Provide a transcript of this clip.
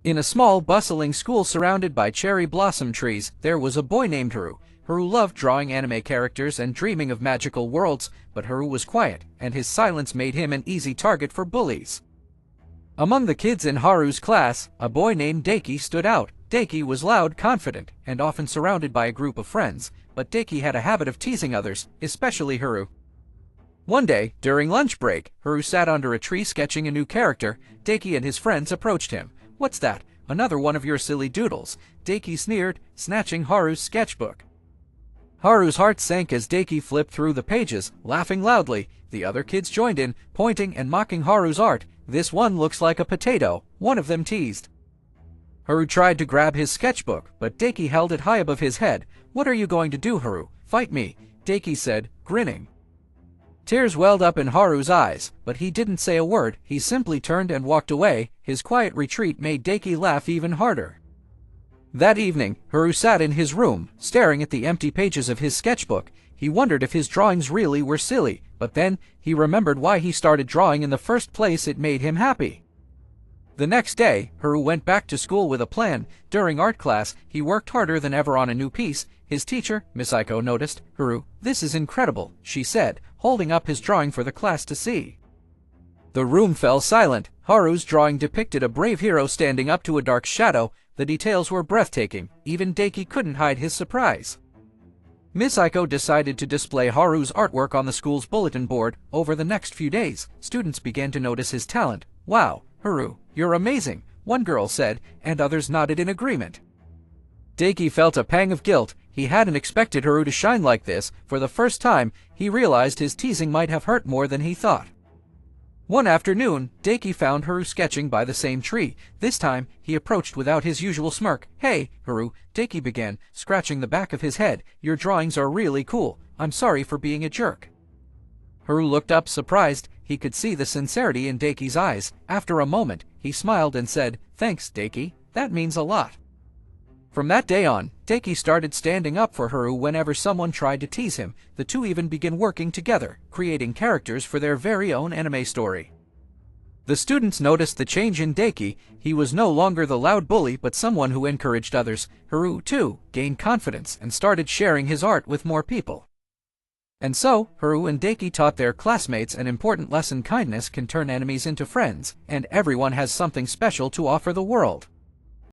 In a small, bustling school surrounded by cherry blossom trees, there was a boy named Haru. Haru loved drawing anime characters and dreaming of magical worlds, but Haru was quiet, and his silence made him an easy target for bullies. Among the kids in Haru's class, a boy named Daiki stood out. Daiki was loud, confident, and often surrounded by a group of friends, but Daiki had a habit of teasing others, especially Haru. One day, during lunch break, Haru sat under a tree sketching a new character. Daiki and his friends approached him. "What's that? Another one of your silly doodles," Daiki sneered, snatching Haru's sketchbook. Haru's heart sank as Daiki flipped through the pages, laughing loudly. The other kids joined in, pointing and mocking Haru's art. "This one looks like a potato," one of them teased. Haru tried to grab his sketchbook, but Daiki held it high above his head. "What are you going to do, Haru? Fight me," Daiki said, grinning. Tears welled up in Haru's eyes, but he didn't say a word. He simply turned and walked away. His quiet retreat made Daiki laugh even harder. That evening, Haru sat in his room, staring at the empty pages of his sketchbook. He wondered if his drawings really were silly, but then he remembered why he started drawing in the first place. It made him happy. The next day, Haru went back to school with a plan. During art class, he worked harder than ever on a new piece. His teacher, Miss Aiko, noticed. "Haru, this is incredible," she said, holding up his drawing for the class to see. The room fell silent. Haru's drawing depicted a brave hero standing up to a dark shadow. The details were breathtaking. Even Daiki couldn't hide his surprise. Miss Aiko decided to display Haru's artwork on the school's bulletin board. Over the next few days, students began to notice his talent. "Wow, Haru, you're amazing," one girl said, and others nodded in agreement. Daiki felt a pang of guilt. He hadn't expected Haru to shine like this. For the first time, he realized his teasing might have hurt more than he thought. One afternoon, Daiki found Haru sketching by the same tree. This time, he approached without his usual smirk. "Hey, Haru," Daiki began, scratching the back of his head. "Your drawings are really cool. I'm sorry for being a jerk." Haru looked up, surprised. He could see the sincerity in Daiki's eyes. After a moment, he smiled and said, "Thanks, Daiki. That means a lot." From that day on, Daiki started standing up for Haru whenever someone tried to tease him. The two even began working together, creating characters for their very own anime story. The students noticed the change in Daiki. He was no longer the loud bully but someone who encouraged others. Haru, too, gained confidence and started sharing his art with more people. And so, Haru and Daiki taught their classmates an important lesson: kindness can turn enemies into friends, and everyone has something special to offer the world.